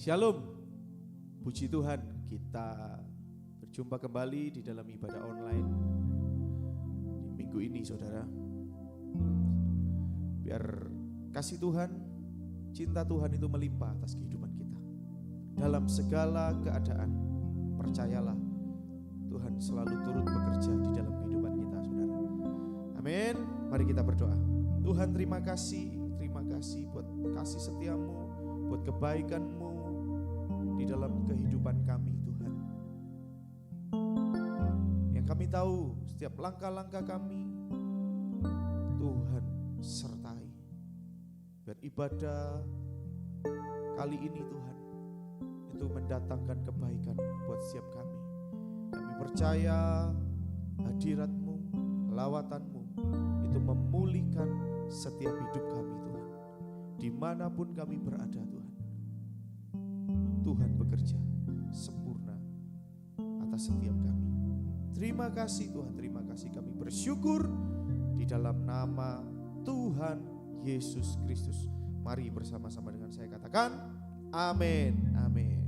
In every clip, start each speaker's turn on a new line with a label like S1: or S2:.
S1: Shalom, puji Tuhan, kita berjumpa kembali di dalam ibadah online di minggu ini, saudara. Biar kasih Tuhan, cinta Tuhan itu melimpah atas kehidupan kita. Dalam segala keadaan, percayalah Tuhan selalu turut bekerja di dalam kehidupan kita, saudara. Amin. Mari kita berdoa. Tuhan, terima kasih buat kasih setiamu, buat kebaikan-Mu di dalam kehidupan kami, Tuhan. Yang kami tahu setiap langkah-langkah kami Tuhan sertai. Biar ibadah kali ini, Tuhan, itu mendatangkan kebaikan buat setiap kami. Kami percaya hadirat-Mu, lawatan-Mu itu memulihkan setiap hidup kami, Tuhan. Dimanapun kami berada, Tuhan, Tuhan bekerja sempurna atas setiap kami. Terima kasih Tuhan, terima kasih, kami bersyukur di dalam nama Tuhan Yesus Kristus. Mari bersama-sama dengan saya katakan amin, amin.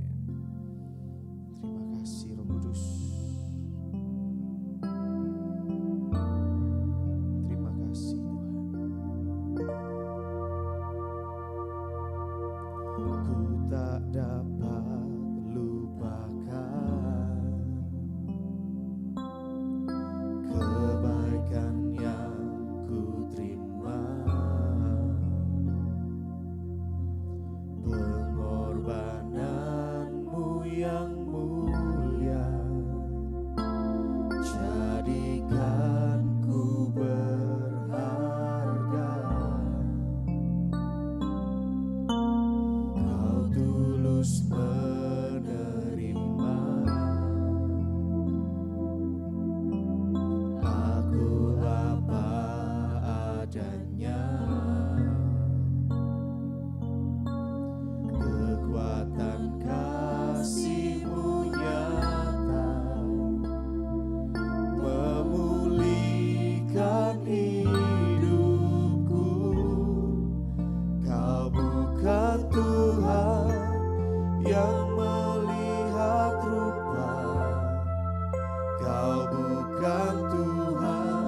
S1: Terima kasih Roh Kudus. Terima kasih Tuhan. Ku tak dapat lupakan kebaikan yang ku terima, pengorbanan-Mu yang mulia, jadikan ku berharga. Kau tulus menerima aku apa adanya. Kekuatan kasih-Mu nyata memulihkan hidupku. Kau bukan Tuhan yang melihat rupa, Kau bukan Tuhan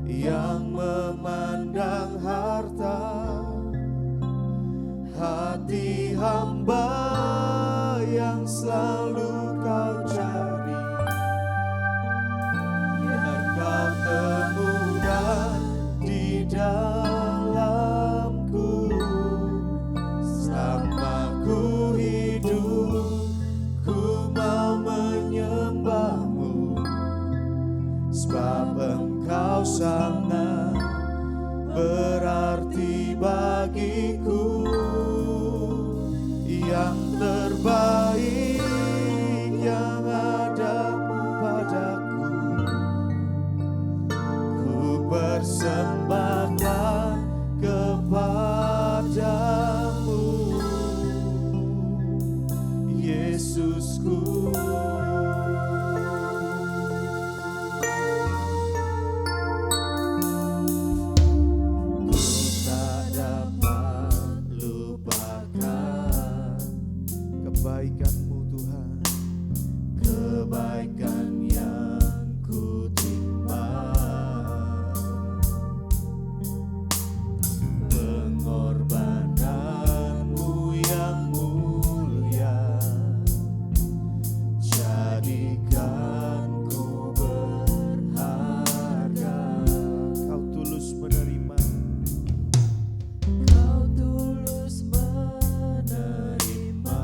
S1: yang memandang harta. Hati hamba yang selalu Kau cari, biar Kau temukan di dalamku. Selama ku hidup, ku mau menyembah-Mu, sebab Engkau sangat berarti bagiku. Yang terbaik yang ada padaku, ku persembahkan kepadamu, Yesusku. Kebaikan-Mu Tuhan, kebaikan yang ku terima, pengorbanan-Mu yang mulia, jadikan ku berharga. Kau tulus menerima, Kau tulus menerima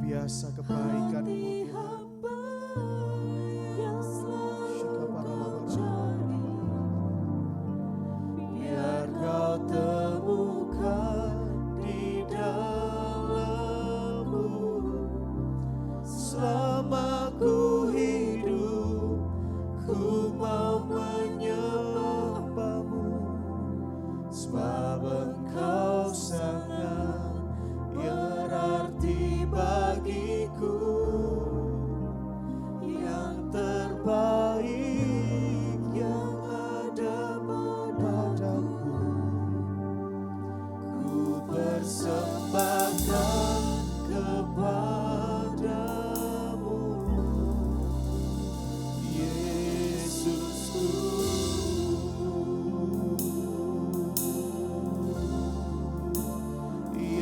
S1: Biasa kebaikan-Mu Tuhan. Biar Kau temukan di dalam-Mu, selama ku hidup, ku mau menyembah-Mu, sebab Engkau sangat berarti bagiku, yang terbaik yang ada padaku. Ku persembahkan kepadamu, Yesusku.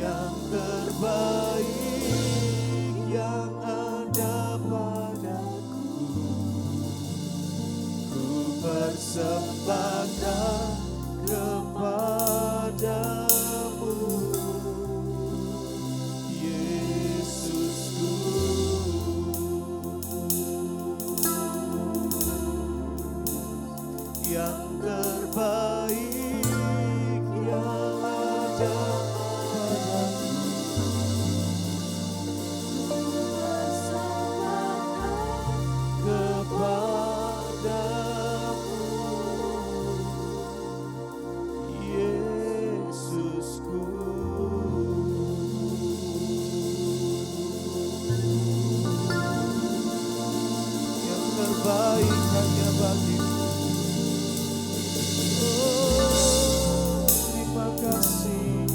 S1: Yang terbaik yang ada padaku, ku persembahkan kepadamu, Yesusku. Yang terbaik yang ada baik hanya bagimu. Oh, terima kasih.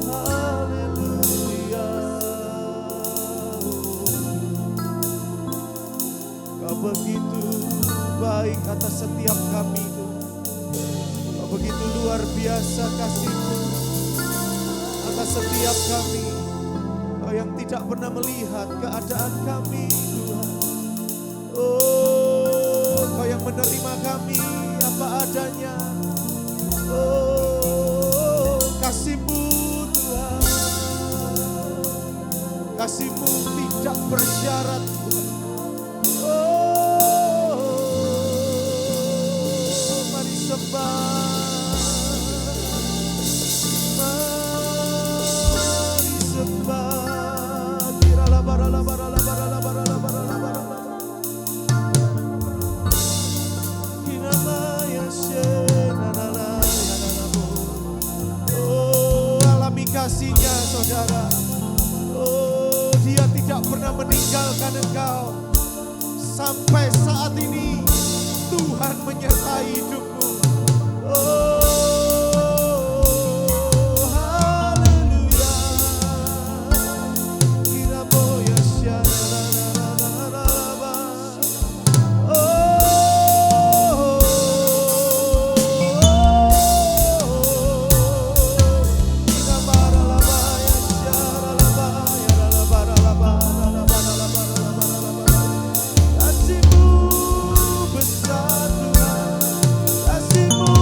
S1: Haleluya. Kau begitu baik atas setiap kami, Tuhan. Kau begitu luar biasa kasih-Mu atas setiap kami. Kau yang tidak pernah melihat keadaan kami, Tuhan. Oh, Kau yang menerima kami apa adanya. Oh, kasih-Mu Tuhan, kasih-Mu tidak bersyarat Tuhan. Oh, mari sembah, mari sembah. Dirala barala barala barala barala barala barala. Kasih-Nya saudara. Oh, Dia tidak pernah meninggalkan engkau. Sampai saat ini Tuhan menyertai hidupmu. Oh, haleluya. Kiraboya syarararararaba. Kasih-Mu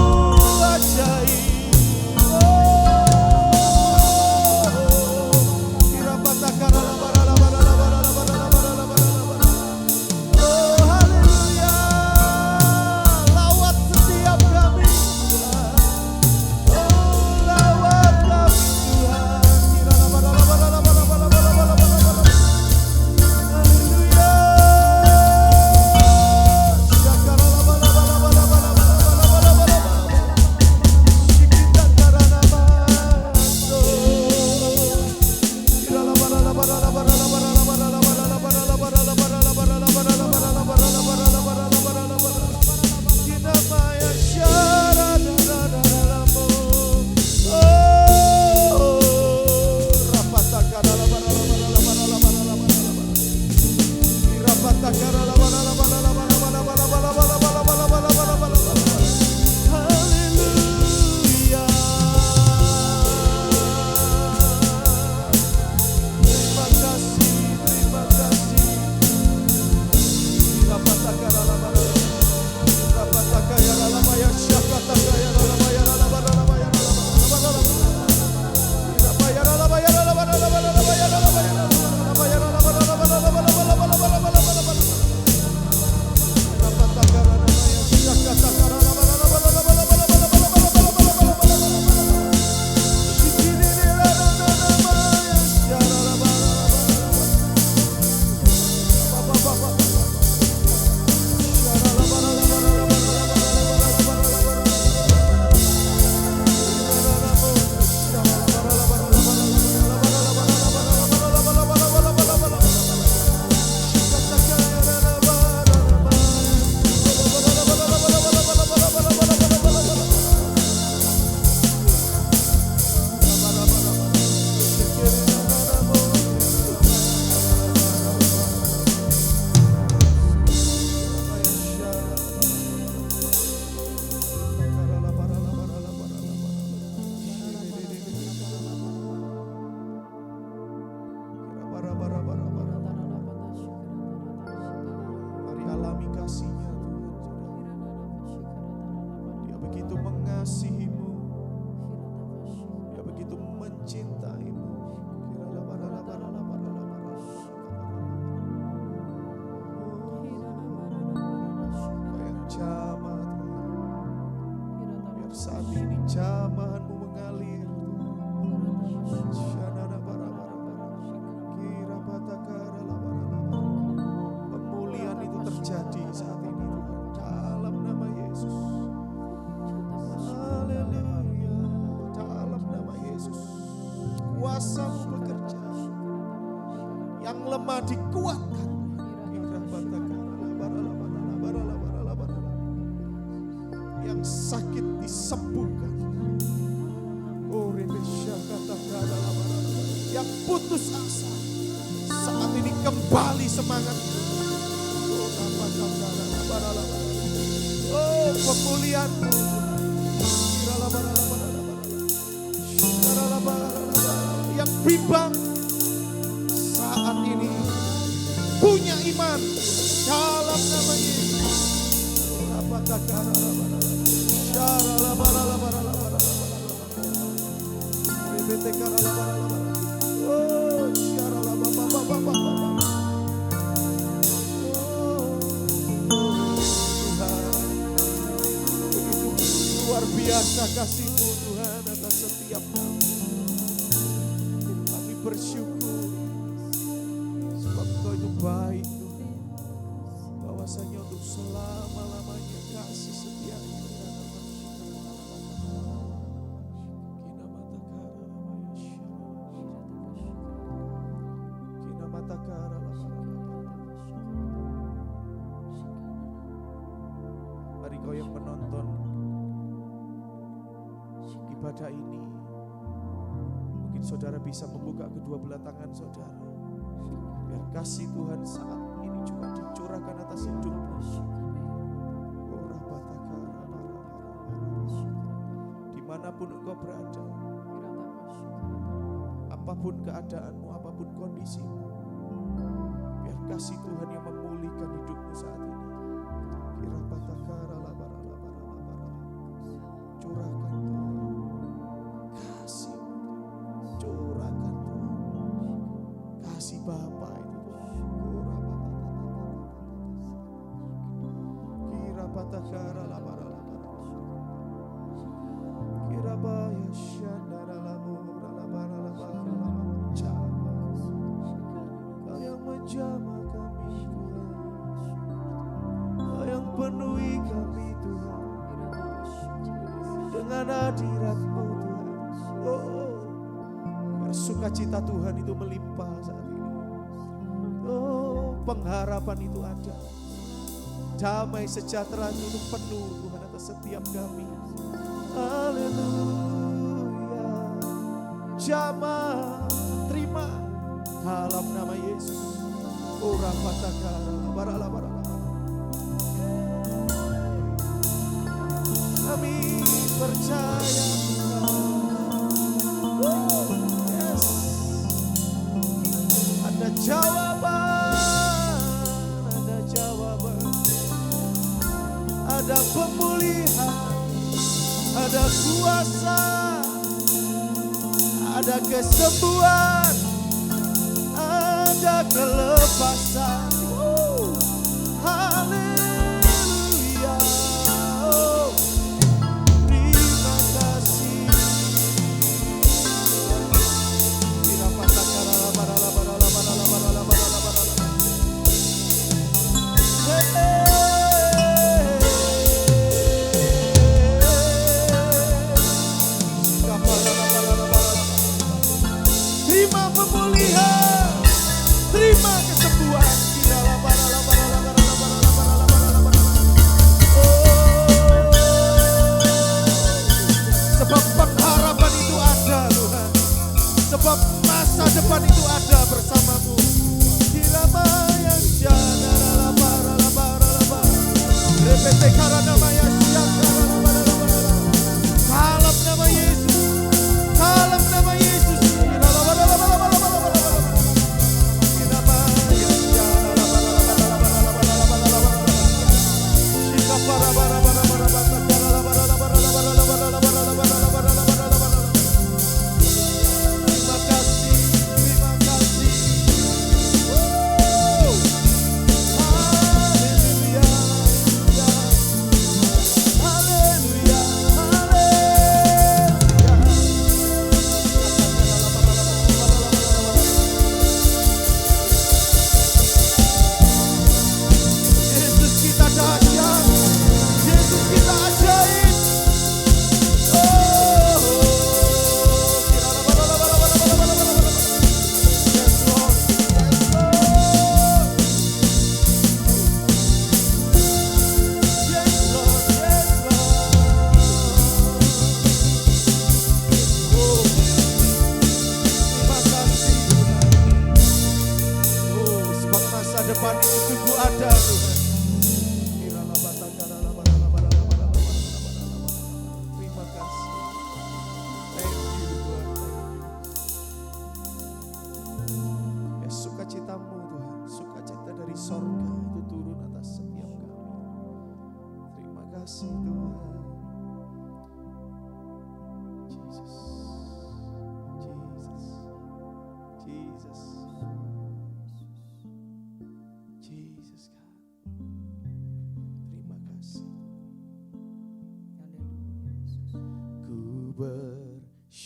S1: Dikuatkan, yang sakit disembuhkan, yang putus asa saat ini kembali semangat. Oh, pemulihan-Mu, yang bimbang saat ini punya iman dalam nama Yesus. Begitu luar biasa kasih-Mu Tuhan atas setiap kami. Kami bersyukur sebab Engkau itu baik Tuhan. Bahwasanya untuk selama-lamanya kasih setia-Mu. Mari kau yang menonton ibadah ini, mungkin saudara bisa membuka kedua belah tangan saudara. Biar kasih Tuhan saat ini juga dicurahkan atas hidupmu. Dimanapun engkau berada, apapun keadaanmu, apapun kondisimu, biar kasih Tuhan yang memulihkan hidupmu saat ini. Curahkan Tuhan kasih, curahkan Tuhan kasih Bapa itu kira patakara labara kira baya shandara lamura labara labara jama Kau yang menjamah kami Tuhan, Kau yang penuhi kami Tuhan dengan hadirat-Mu Tuhan. Oh, biar sukacita Tuhan itu melimpah saat ini. Oh, pengharapan itu ada. Damai sejahtera itu penuh Tuhan atas setiap kami. Haleluya. Jamaah terima dalam nama Yesus. Ora patakara barala. Kami percaya Tuhan. Yes. Ada jawaban, ada jawaban. Ada pemulihan, ada kuasa, ada kesembuhan, ada kelepasan. Haleluya. Oh, terima kasih. Terima pemulihan, terima kesembuhan. Sebab pengharapan itu ada Tuhan, sebab masa depan itu ada bersamamu. Yang jana repete karena maya siang dalam nama Yesus, dalam nama Yesus.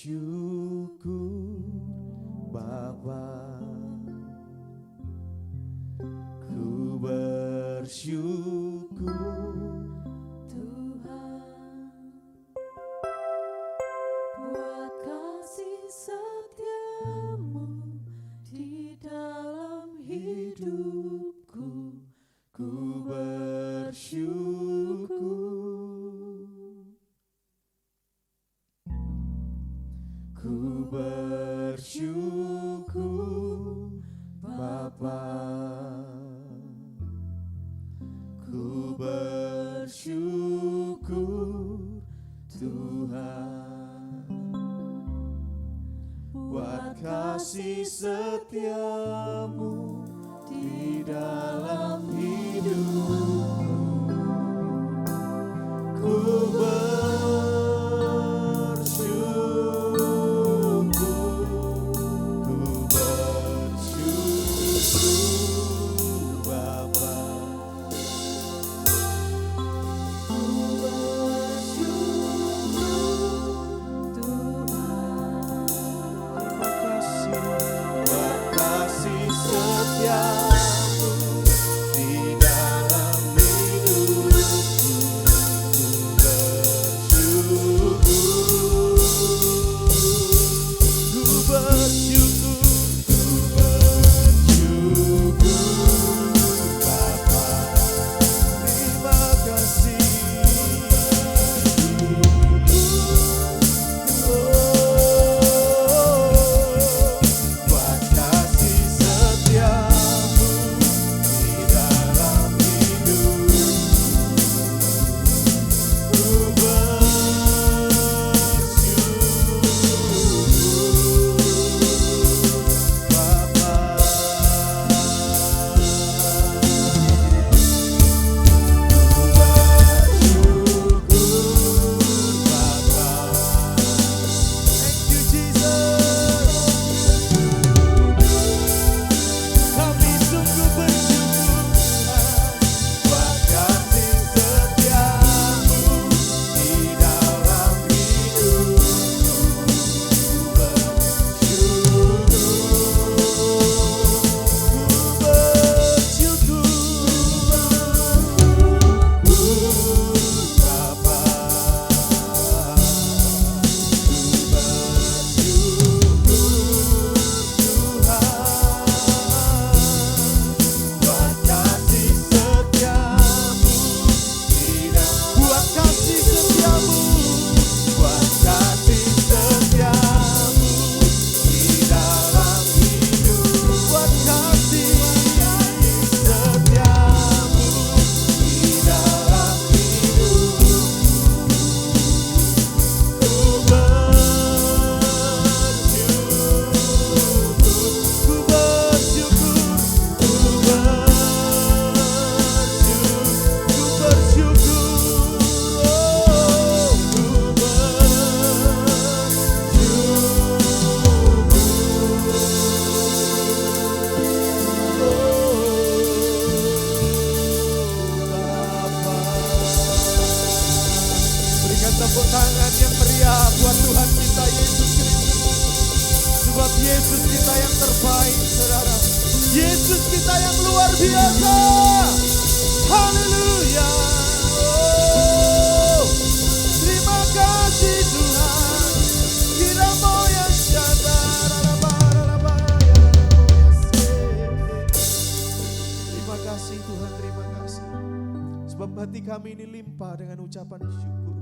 S1: Bersyukur Bapa, ku bersyukur
S2: Tuhan buat kasih setiamu di dalam hidupku. Ku bersyukur, ku bersyukur Bapa, ku bersyukur Tuhan buat kasih setiamu di dalam hidupku. Ku bersyukur
S1: Yesus kita yang luar biasa. Haleluya. Oh, terima kasih Tuhan. Kiramo ya terima kasih Tuhan, terima kasih. Sebab hati kami ini limpah dengan ucapan syukur.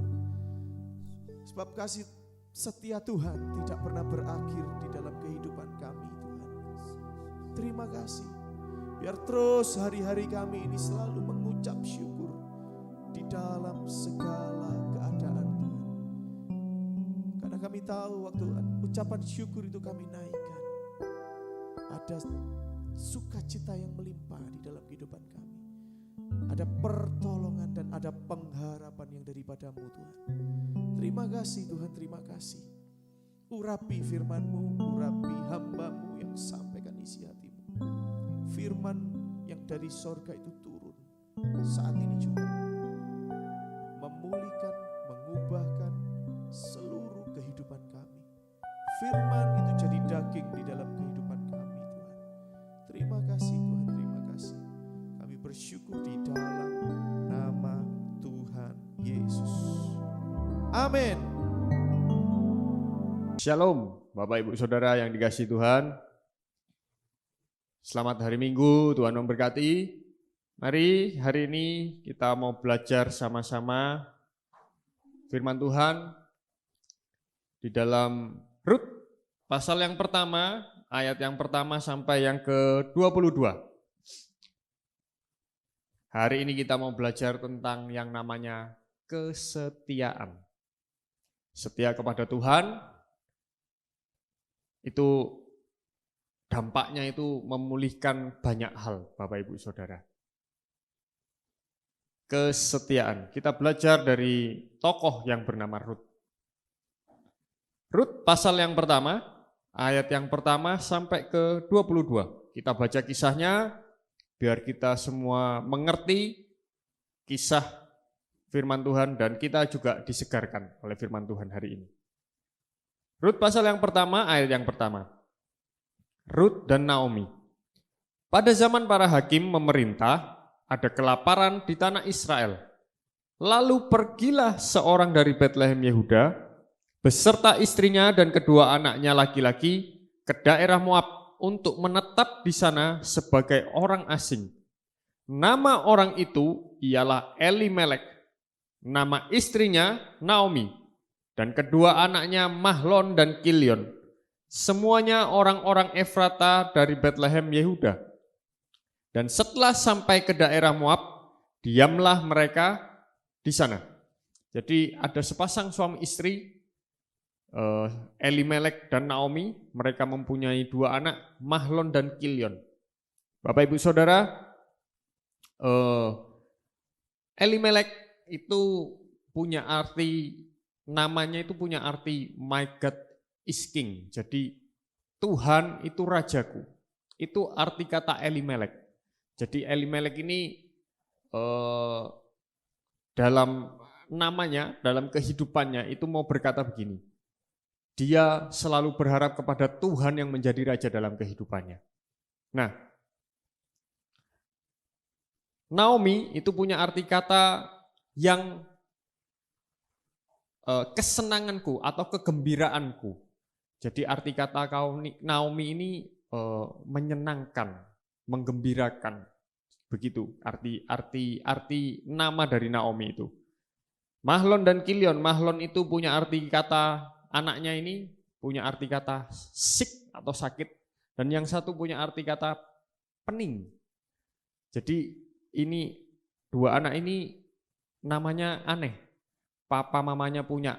S1: Sebab kasih setia Tuhan tidak pernah berakhir di dalam kehidupan kami Tuhan. Terima kasih. Biar terus hari-hari kami ini selalu mengucap syukur di dalam segala keadaan Tuhan. Karena kami tahu waktu ucapan syukur itu kami naikkan, ada sukacita yang melimpah di dalam kehidupan kami. Ada pertolongan dan ada pengharapan yang daripadamu Tuhan. Terima kasih Tuhan, terima kasih. Urapi firman-Mu, urapi hamba-Mu yang sampaikan isi hati-Mu. Firman yang dari sorga itu turun saat ini juga memulihkan, mengubahkan seluruh kehidupan kami. Firman itu jadi daging di dalam kehidupan kami Tuhan. Terima kasih Tuhan, terima kasih. Kami bersyukur di dalam nama Tuhan Yesus. Amin.
S3: Shalom, Bapak Ibu Saudara yang dikasihi Tuhan. Selamat hari Minggu, Tuhan memberkati. Mari hari ini kita mau belajar sama-sama firman Tuhan di dalam Rut pasal yang pertama, ayat yang pertama sampai yang ke-22. Hari ini kita mau belajar tentang yang namanya kesetiaan. Setia kepada Tuhan, itu dampaknya itu memulihkan banyak hal, Bapak Ibu Saudara. Kesetiaan. Kita belajar dari tokoh yang bernama Rut. Rut pasal yang pertama, ayat yang pertama sampai ke 22. Kita baca kisahnya biar kita semua mengerti kisah firman Tuhan dan kita juga disegarkan oleh firman Tuhan hari ini. Rut pasal yang pertama, ayat yang pertama. Rut dan Naomi. Pada zaman para hakim memerintah, ada kelaparan di tanah Israel. Lalu pergilah seorang dari Betlehem Yehuda, beserta istrinya dan kedua anaknya laki-laki ke daerah Moab untuk menetap di sana sebagai orang asing. Nama orang itu ialah Elimelek, nama istrinya Naomi, dan kedua anaknya Mahlon dan Kilion. Semuanya orang-orang Efrata dari Betlehem Yehuda. Dan setelah sampai ke daerah Moab, diamlah mereka di sana. Jadi ada sepasang suami istri, Elimelek dan Naomi. Mereka mempunyai dua anak, Mahlon dan Kilion. Bapak Ibu Saudara, Elimelek itu punya arti, namanya itu punya arti my God is king. Jadi Tuhan itu rajaku. Itu arti kata Elimelek. Jadi Elimelek ini dalam namanya, dalam kehidupannya itu mau berkata begini. Dia selalu berharap kepada Tuhan yang menjadi raja dalam kehidupannya. Nah, Naomi itu punya arti kata yang kesenanganku atau kegembiraanku. Jadi arti kata Naomi ini menyenangkan, menggembirakan. Begitu arti nama dari Naomi itu. Mahlon dan Kilion. Mahlon itu punya arti kata, anaknya ini punya arti kata sick atau sakit. Dan yang satu punya arti kata pening. Jadi ini dua anak ini namanya aneh. Papa mamanya punya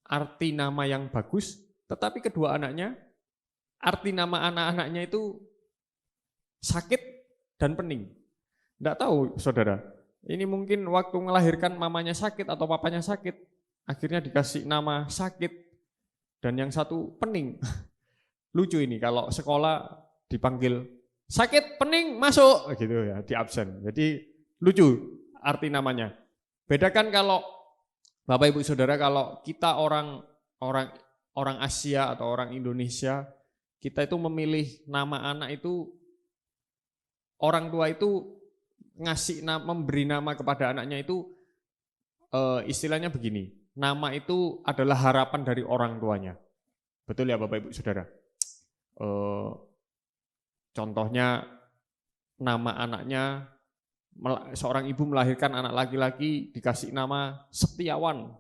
S3: arti nama yang bagus, tetapi kedua anaknya, arti nama anak-anaknya itu sakit dan pening. Tidak tahu saudara, ini mungkin waktu melahirkan mamanya sakit atau papanya sakit, akhirnya dikasih nama sakit, dan yang satu pening. Lucu ini kalau sekolah dipanggil sakit, pening, masuk, gitu ya, di absen. Jadi lucu arti namanya. Bedakan kalau Bapak Ibu Saudara, kalau kita orang Asia atau orang Indonesia, kita itu memilih nama anak itu orang tua itu memberi nama kepada anaknya itu istilahnya begini, nama itu adalah harapan dari orang tuanya. Betul ya Bapak Ibu Saudara? Contohnya nama anaknya, seorang ibu melahirkan anak laki-laki dikasih nama Setiawan.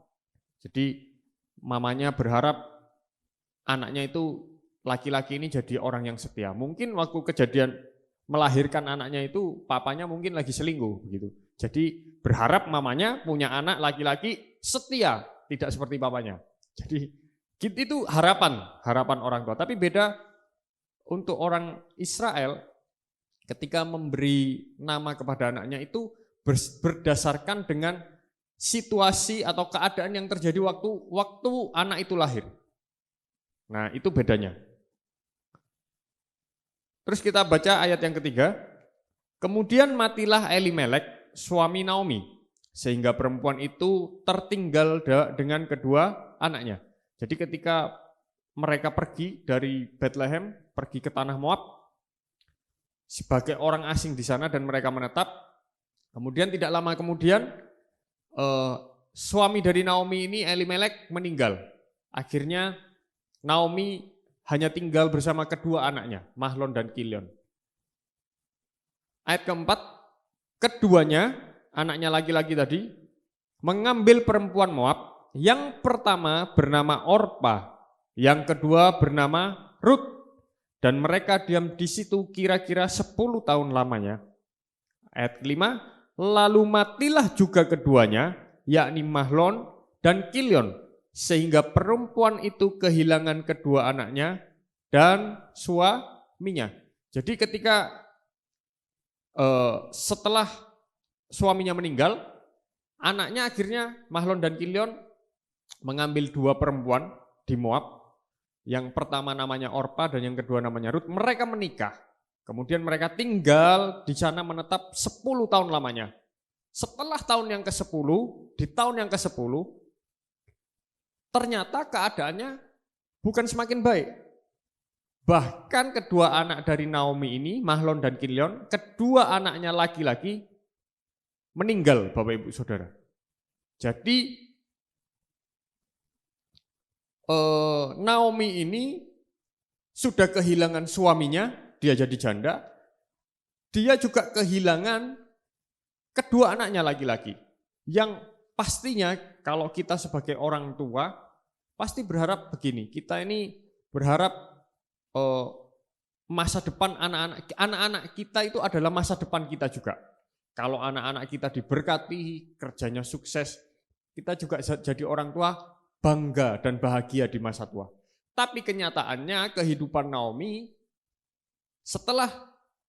S3: Jadi mamanya berharap anaknya itu laki-laki ini jadi orang yang setia. Mungkin waktu kejadian melahirkan anaknya itu papanya mungkin lagi selingkuh begitu. Jadi berharap mamanya punya anak laki-laki setia, tidak seperti papanya. Jadi itu harapan orang tua. Tapi beda untuk orang Israel ketika memberi nama kepada anaknya itu berdasarkan dengan situasi atau keadaan yang terjadi waktu anak itu lahir. Nah, itu bedanya. Terus kita baca ayat yang ketiga. Kemudian matilah Elimelek, suami Naomi, sehingga perempuan itu tertinggal dengan kedua anaknya. Jadi ketika mereka pergi dari Bethlehem, pergi ke tanah Moab, sebagai orang asing di sana dan mereka menetap, kemudian tidak lama kemudian suami dari Naomi ini Elimelek meninggal. Akhirnya Naomi hanya tinggal bersama kedua anaknya, Mahlon dan Kilion. Ayat keempat, keduanya, anaknya laki-laki tadi, mengambil perempuan Moab, yang pertama bernama Orpa, yang kedua bernama Rut, dan mereka diam di situ kira-kira 10 tahun lamanya. Ayat kelima, lalu matilah juga keduanya, yakni Mahlon dan Kilion, sehingga perempuan itu kehilangan kedua anaknya dan suaminya. Jadi ketika setelah suaminya meninggal, anaknya akhirnya Mahlon dan Kilion mengambil dua perempuan di Moab. Yang pertama namanya Orpa dan yang kedua namanya Rut. Mereka menikah. Kemudian mereka tinggal di sana menetap 10 tahun lamanya. Setelah tahun yang ke-10, di tahun yang ke-10, ternyata keadaannya bukan semakin baik. Bahkan kedua anak dari Naomi ini, Mahlon dan Kilion, kedua anaknya laki-laki meninggal, Bapak Ibu Saudara. Jadi Naomi ini sudah kehilangan suaminya, dia jadi janda. Dia juga kehilangan kedua anaknya laki-laki. Yang pastinya kalau kita sebagai orang tua pasti berharap begini, kita ini berharap masa depan anak-anak kita itu adalah masa depan kita juga. Kalau anak-anak kita diberkati, kerjanya sukses, kita juga jadi orang tua bangga dan bahagia di masa tua. Tapi kenyataannya kehidupan Naomi setelah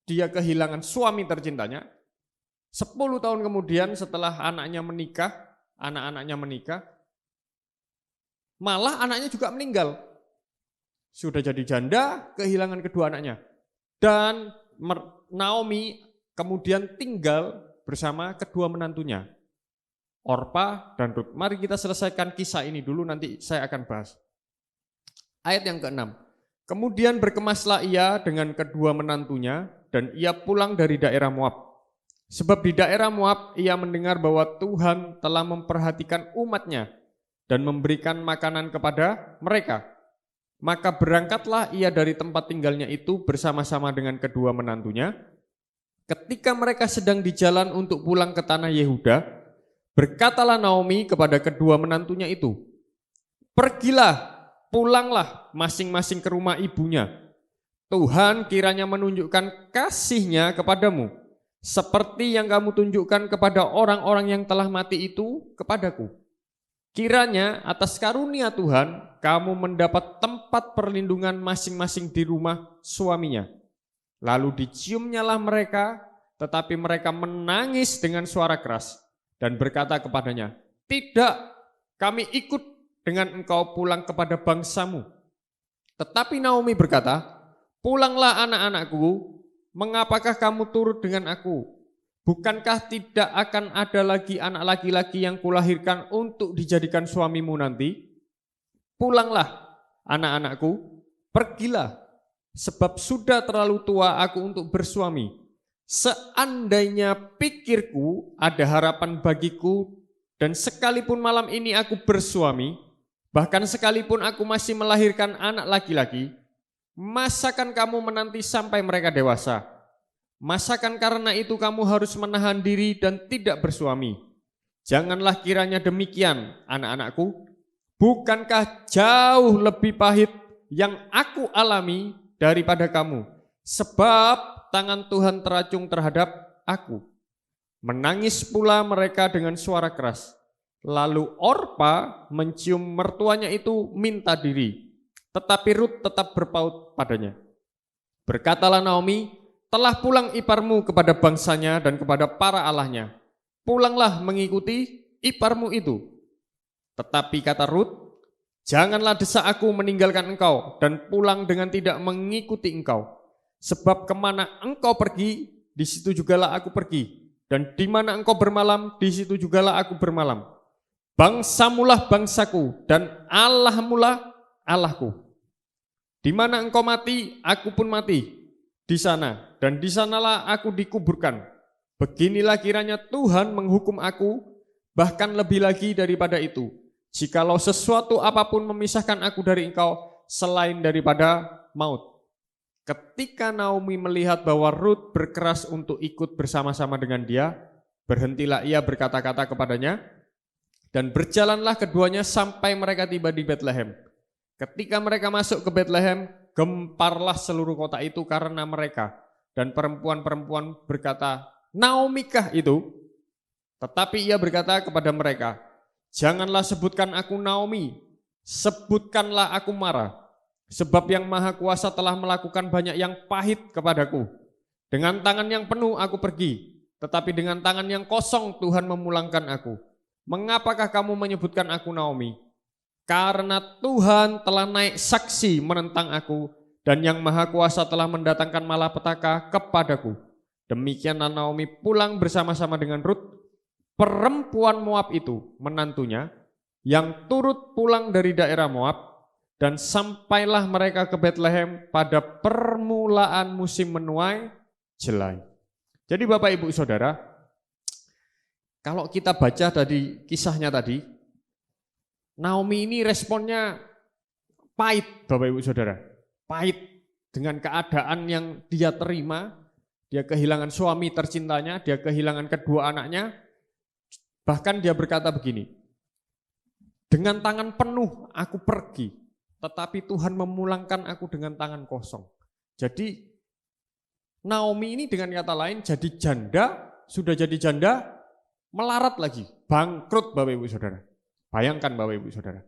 S3: dia kehilangan suami tercintanya, 10 tahun kemudian setelah anak-anaknya menikah, malah anaknya juga meninggal. Sudah jadi janda, kehilangan kedua anaknya. Dan Naomi kemudian tinggal bersama kedua menantunya, Orpa dan Rut. Mari kita selesaikan kisah ini dulu, nanti saya akan bahas. Ayat yang ke-6. Kemudian berkemaslah ia dengan kedua menantunya dan ia pulang dari daerah Moab. Sebab di daerah Moab ia mendengar bahwa Tuhan telah memperhatikan umatnya dan memberikan makanan kepada mereka. Maka berangkatlah ia dari tempat tinggalnya itu bersama-sama dengan kedua menantunya. Ketika mereka sedang di jalan untuk pulang ke tanah Yehuda, berkatalah Naomi kepada kedua menantunya itu, pergilah, pulanglah masing-masing ke rumah ibunya. Tuhan kiranya menunjukkan kasih-Nya kepadamu, seperti yang kamu tunjukkan kepada orang-orang yang telah mati itu kepadaku. Kiranya atas karunia Tuhan kamu mendapat tempat perlindungan masing-masing di rumah suaminya. Lalu diciumnyalah mereka, tetapi mereka menangis dengan suara keras dan berkata kepadanya, tidak, kami ikut dengan engkau pulang kepada bangsamu. Tetapi Naomi berkata, pulanglah anak-anakku, mengapakah kamu turut dengan aku? Bukankah tidak akan ada lagi anak laki-laki yang kulahirkan untuk dijadikan suamimu nanti? Pulanglah anak-anakku, pergilah, sebab sudah terlalu tua aku untuk bersuami. Seandainya pikirku ada harapan bagiku, dan sekalipun malam ini aku bersuami, bahkan sekalipun aku masih melahirkan anak laki-laki, masakan kamu menanti sampai mereka dewasa? Masakan karena itu kamu harus menahan diri dan tidak bersuami? Janganlah kiranya demikian, anak-anakku. Bukankah jauh lebih pahit yang aku alami daripada kamu? Sebab tangan Tuhan teracung terhadap aku. Menangis pula mereka dengan suara keras. Lalu Orpa mencium mertuanya itu minta diri, tetapi Rut tetap berpaut padanya. Berkatalah Naomi, telah pulang iparmu kepada bangsanya dan kepada para allahnya. Pulanglah mengikuti iparmu itu. Tetapi kata Rut, janganlah desak aku meninggalkan engkau dan pulang dengan tidak mengikuti engkau. Sebab kemana engkau pergi, di situ jugalah aku pergi. Dan di mana engkau bermalam, di situ jugalah aku bermalam. Bangsamulah bangsaku, dan Allahmulah Allahku. Di mana engkau mati, aku pun mati. Di sana, dan di sanalah aku dikuburkan. Beginilah kiranya Tuhan menghukum aku, bahkan lebih lagi daripada itu. Jikalau sesuatu apapun memisahkan aku dari engkau, selain daripada maut. Ketika Naomi melihat bahwa Rut berkeras untuk ikut bersama-sama dengan dia, berhentilah ia berkata-kata kepadanya, dan berjalanlah keduanya sampai mereka tiba di Betlehem. Ketika mereka masuk ke Betlehem, gemparlah seluruh kota itu karena mereka. Dan perempuan-perempuan berkata, Naomi kah itu? Tetapi ia berkata kepada mereka, janganlah sebutkan aku Naomi, sebutkanlah aku Mara. Sebab yang Maha Kuasa telah melakukan banyak yang pahit kepadaku. Dengan tangan yang penuh aku pergi, tetapi dengan tangan yang kosong Tuhan memulangkan aku. Mengapakah kamu menyebutkan aku Naomi? Karena Tuhan telah naik saksi menentang aku, dan yang Maha Kuasa telah mendatangkan malapetaka kepadaku. Demikianlah Naomi pulang bersama-sama dengan Rut, perempuan Moab itu, menantunya, yang turut pulang dari daerah Moab. Dan sampailah mereka ke Betlehem pada permulaan musim menuai jelai. Jadi Bapak Ibu Saudara, kalau kita baca tadi kisahnya tadi, Naomi ini responnya pahit Bapak Ibu Saudara. Pahit dengan keadaan yang dia terima, dia kehilangan suami tercintanya, dia kehilangan kedua anaknya. Bahkan dia berkata begini, dengan tangan penuh aku pergi, tetapi Tuhan memulangkan aku dengan tangan kosong. Jadi Naomi ini dengan kata lain jadi janda, sudah jadi janda, melarat lagi, bangkrut Bapak Ibu Saudara. Bayangkan Bapak Ibu Saudara.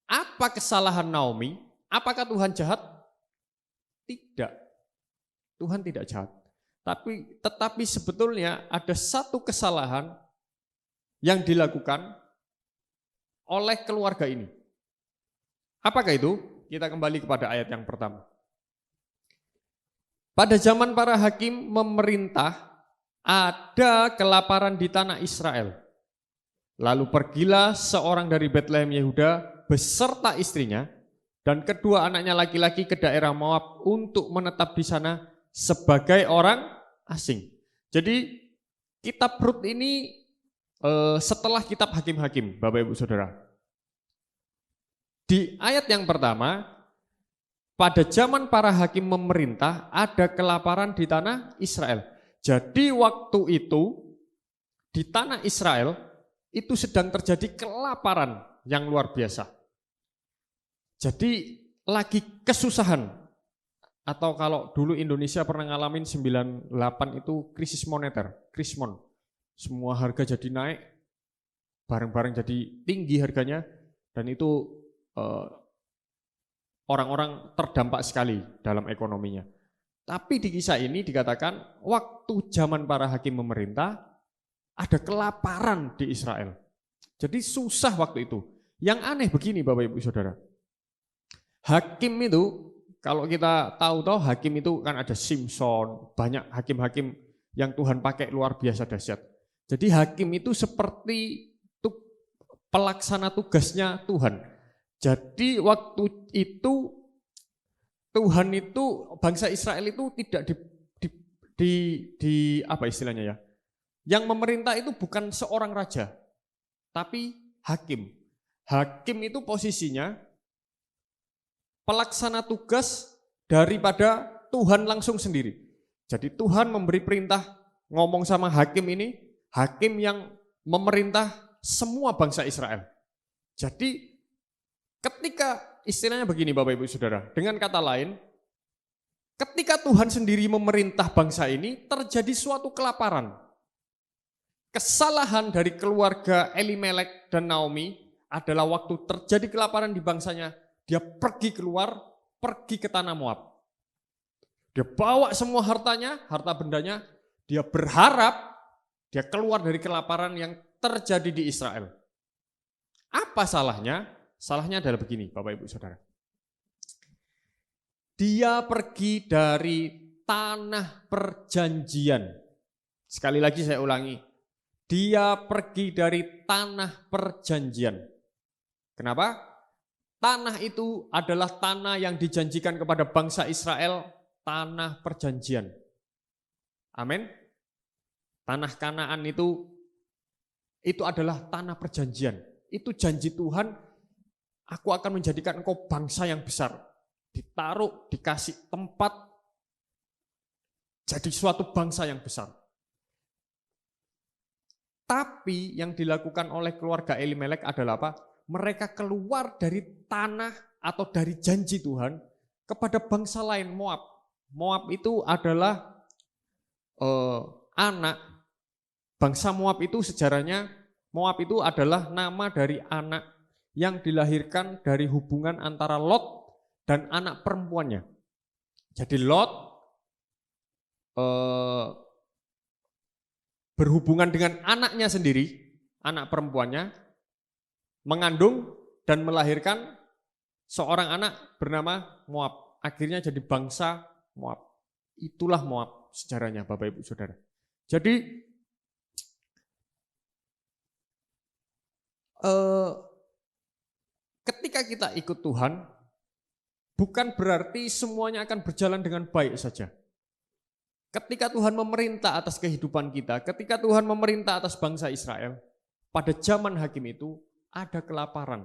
S3: Apa kesalahan Naomi? Apakah Tuhan jahat? Tidak. Tuhan tidak jahat. Tetapi sebetulnya ada satu kesalahan yang dilakukan oleh keluarga ini. Apakah itu? Kita kembali kepada ayat yang pertama. Pada zaman para hakim memerintah, ada kelaparan di tanah Israel. Lalu pergilah seorang dari Betlehem Yehuda beserta istrinya dan kedua anaknya laki-laki ke daerah Moab untuk menetap di sana sebagai orang asing. Jadi kitab Rut ini setelah kitab Hakim-Hakim, Bapak Ibu Saudara. Di ayat yang pertama, pada zaman para hakim memerintah ada kelaparan di tanah Israel. Jadi waktu itu di tanah Israel itu sedang terjadi kelaparan yang luar biasa. Jadi lagi kesusahan. Atau kalau dulu Indonesia pernah ngalamin 98 itu krisis moneter, krismon. Semua harga jadi naik, barang-barang jadi tinggi harganya, dan itu orang-orang terdampak sekali dalam ekonominya. Tapi di kisah ini dikatakan waktu zaman para hakim memerintah ada kelaparan di Israel. Jadi susah waktu itu. Yang aneh begini Bapak Ibu Saudara. Hakim itu kalau kita tahu hakim itu kan ada Simson, banyak hakim-hakim yang Tuhan pakai luar biasa dahsyat. Jadi hakim itu seperti pelaksana tugasnya Tuhan. Jadi waktu itu Tuhan itu bangsa Israel itu tidak di apa istilahnya ya? Yang memerintah itu bukan seorang raja, tapi hakim. Hakim itu posisinya pelaksana tugas daripada Tuhan langsung sendiri. Jadi Tuhan memberi perintah ngomong sama hakim ini, hakim yang memerintah semua bangsa Israel. Jadi ketika istilahnya begini Bapak Ibu Saudara, dengan kata lain, ketika Tuhan sendiri memerintah bangsa ini, terjadi suatu kelaparan. Kesalahan dari keluarga Elimelek dan Naomi adalah waktu terjadi kelaparan di bangsanya, dia pergi keluar, pergi ke tanah Moab. Dia bawa semua hartanya, harta bendanya, dia berharap dia keluar dari kelaparan yang terjadi di Israel. Apa salahnya? Salahnya adalah begini, Bapak Ibu Saudara. Dia pergi dari tanah perjanjian. Sekali lagi saya ulangi. Dia pergi dari tanah perjanjian. Kenapa? Tanah itu adalah tanah yang dijanjikan kepada bangsa Israel, tanah perjanjian. Amin. Tanah Kanaan itu adalah tanah perjanjian. Itu janji Tuhan, aku akan menjadikan engkau bangsa yang besar. Ditaruh, dikasih tempat, jadi suatu bangsa yang besar. Tapi yang dilakukan oleh keluarga Elimelek adalah apa? Mereka keluar dari tanah atau dari janji Tuhan kepada bangsa lain, Moab. Moab itu adalah anak, bangsa Moab itu sejarahnya, Moab itu adalah nama dari anak yang dilahirkan dari hubungan antara Lot dan anak perempuannya. Jadi Lot berhubungan dengan anaknya sendiri, anak perempuannya, mengandung dan melahirkan seorang anak bernama Moab. Akhirnya jadi bangsa Moab. Itulah Moab sejarahnya Bapak Ibu Saudara. Jadi ketika kita ikut Tuhan, bukan berarti semuanya akan berjalan dengan baik saja. Ketika Tuhan memerintah atas kehidupan kita, ketika Tuhan memerintah atas bangsa Israel, pada zaman hakim itu ada kelaparan.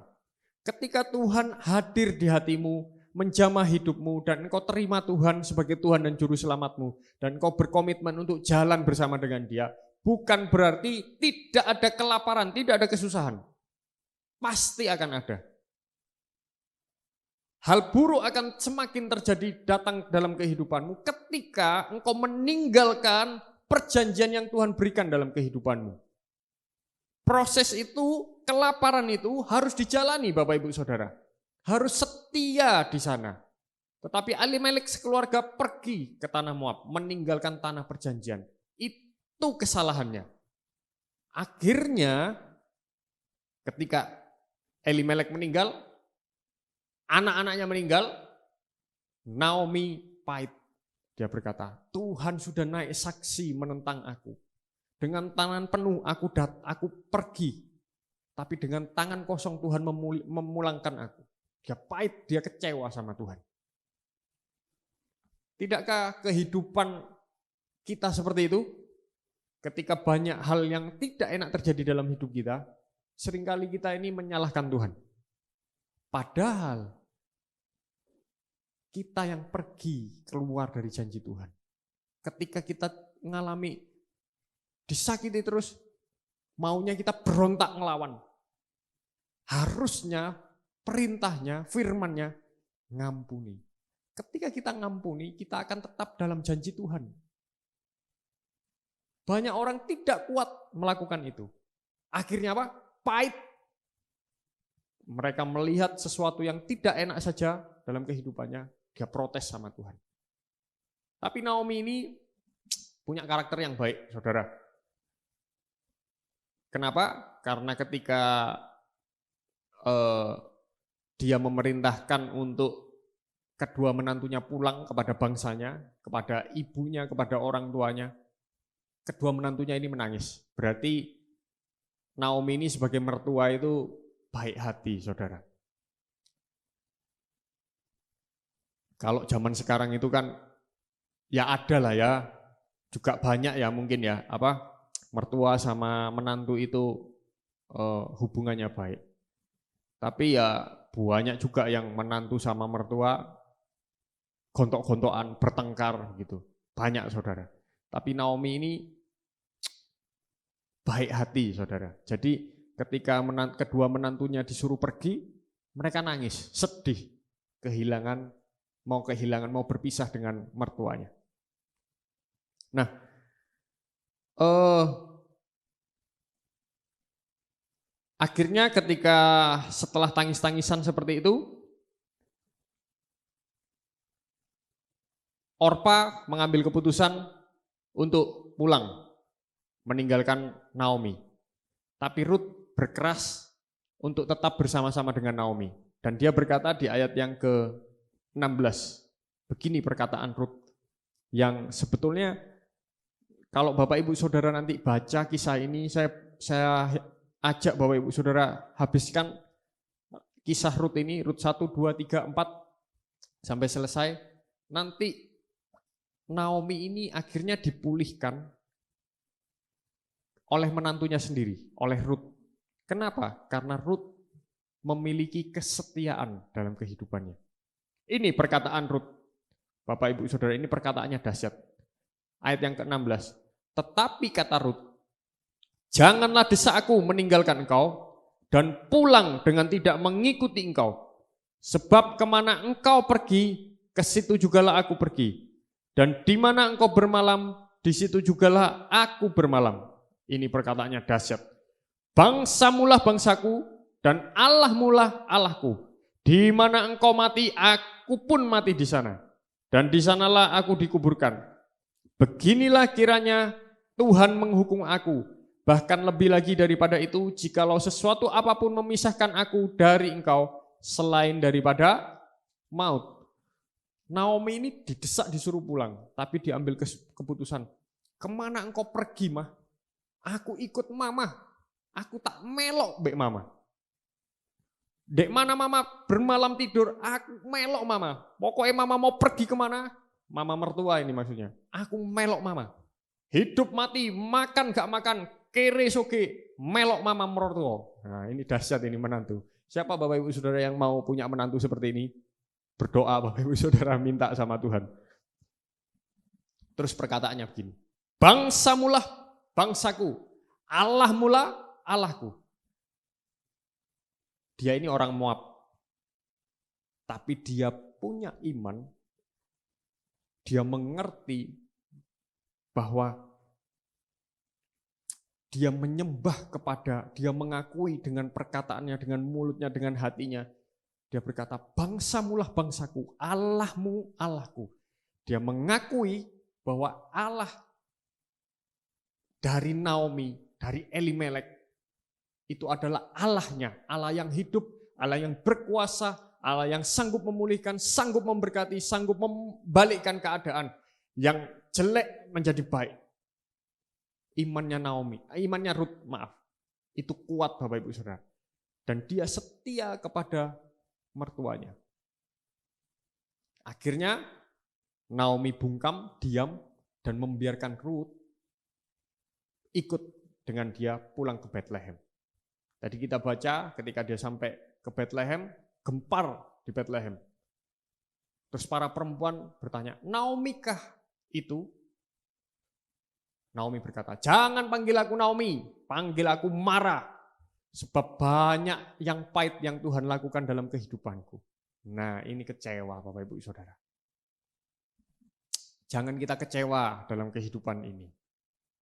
S3: Ketika Tuhan hadir di hatimu, menjamah hidupmu, dan engkau terima Tuhan sebagai Tuhan dan Juru Selamatmu, dan engkau berkomitmen untuk jalan bersama dengan Dia, bukan berarti tidak ada kelaparan, tidak ada kesusahan. Pasti akan ada. Hal buruk akan semakin terjadi datang dalam kehidupanmu ketika engkau meninggalkan perjanjian yang Tuhan berikan dalam kehidupanmu. Proses itu, kelaparan itu harus dijalani Bapak Ibu Saudara. Harus setia di sana. Tetapi Elimelek sekeluarga pergi ke tanah Moab, meninggalkan tanah perjanjian. Itu kesalahannya. Akhirnya ketika Elimelek meninggal, anak-anaknya meninggal, Naomi pahit. Dia berkata, Tuhan sudah naik saksi menentang aku. Dengan tangan penuh aku pergi. Tapi dengan tangan kosong Tuhan memulangkan aku. Dia pahit, dia kecewa sama Tuhan. Tidakkah kehidupan kita seperti itu? Ketika banyak hal yang tidak enak terjadi dalam hidup kita, seringkali kita ini menyalahkan Tuhan. Padahal kita yang pergi keluar dari janji Tuhan. Ketika kita mengalami disakiti terus, maunya kita berontak ngelawan. Harusnya perintahnya, firmannya, ngampuni. Ketika kita ngampuni, kita akan tetap dalam janji Tuhan. Banyak orang tidak kuat melakukan itu. Akhirnya apa? Pahit. Mereka melihat sesuatu yang tidak enak saja dalam kehidupannya, dia protes sama Tuhan. Tapi Naomi ini punya karakter yang baik, saudara. Kenapa? Karena ketika dia memerintahkan untuk kedua menantunya pulang kepada bangsanya, kepada ibunya, kepada orang tuanya, kedua menantunya ini menangis. Berarti Naomi ini sebagai mertua itu baik hati, saudara. Kalau zaman sekarang itu kan ya ada lah ya, juga banyak ya mungkin ya, mertua sama menantu itu hubungannya baik. Tapi ya banyak juga yang menantu sama mertua gontok-gontokan, bertengkar gitu. Banyak saudara. Tapi Naomi ini baik hati saudara. Jadi ketika kedua menantunya disuruh pergi, mereka nangis, sedih, mau berpisah dengan mertuanya. Nah, akhirnya ketika setelah tangis-tangisan seperti itu, Orpa mengambil keputusan untuk pulang, meninggalkan Naomi. Tapi Rut berkeras untuk tetap bersama-sama dengan Naomi. Dan dia berkata di ayat yang ke-16, begini perkataan Rut, yang sebetulnya kalau Bapak Ibu Saudara nanti baca kisah ini, saya ajak Bapak Ibu Saudara habiskan kisah Rut ini, Rut 1, 2, 3, 4, sampai selesai. Nanti Naomi ini akhirnya dipulihkan oleh menantunya sendiri, oleh Rut. Kenapa? Karena Rut memiliki kesetiaan dalam kehidupannya. Ini perkataan Rut. Bapak Ibu Saudara, ini perkataannya dahsyat. Ayat yang ke-16. Tetapi kata Rut, janganlah desak aku meninggalkan engkau dan pulang dengan tidak mengikuti engkau. Sebab kemana engkau pergi, ke situ jugalah aku pergi. Dan di mana engkau bermalam, di situ jugalah aku bermalam. Ini perkataannya dahsyat. Bangsamulah bangsaku dan Allahmulah Allahku. Di mana engkau mati, aku pun mati di sana. Dan di sanalah aku dikuburkan. Beginilah kiranya Tuhan menghukum aku. Bahkan lebih lagi daripada itu, jikalau sesuatu apapun memisahkan aku dari engkau selain daripada maut. Naomi ini didesak disuruh pulang, tapi diambil keputusan. Kemana engkau pergi, mah? Aku ikut mama. Aku tak melok bek mama. Dek mana mama bermalam tidur, aku melok mama. Pokoknya mama mau pergi kemana? Mama mertua ini maksudnya. Aku melok mama. Hidup mati, makan gak makan, kere soge, melok mama mertua. Nah ini dahsyat ini menantu. Siapa Bapak Ibu Saudara yang mau punya menantu seperti ini? Berdoa Bapak Ibu Saudara, minta sama Tuhan. Terus perkataannya begini. Bangsamulah bangsaku, Allahmulah Allahku. Dia ini orang Moab. Tapi dia punya iman. Dia mengerti bahwa dia menyembah kepada, dia mengakui dengan perkataannya, dengan mulutnya, dengan hatinya. Dia berkata, bangsamulah bangsaku, Allahmu Allahku. Dia mengakui bahwa Allah dari Naomi, dari Elimelek, itu adalah Allahnya, Allah yang hidup, Allah yang berkuasa, Allah yang sanggup memulihkan, sanggup memberkati, sanggup membalikkan keadaan yang jelek menjadi baik. Imannya Rut, itu kuat Bapak Ibu Saudara. Dan dia setia kepada mertuanya. Akhirnya Naomi bungkam, diam, dan membiarkan Rut ikut dengan dia pulang ke Bethlehem. Tadi kita baca ketika dia sampai ke Bethlehem, gempar di Bethlehem. Terus para perempuan bertanya, Naomi kah itu? Naomi berkata, jangan panggil aku Naomi, panggil aku Mara. Sebab banyak yang pahit yang Tuhan lakukan dalam kehidupanku. Nah ini kecewa Bapak Ibu Saudara. Jangan kita kecewa dalam kehidupan ini.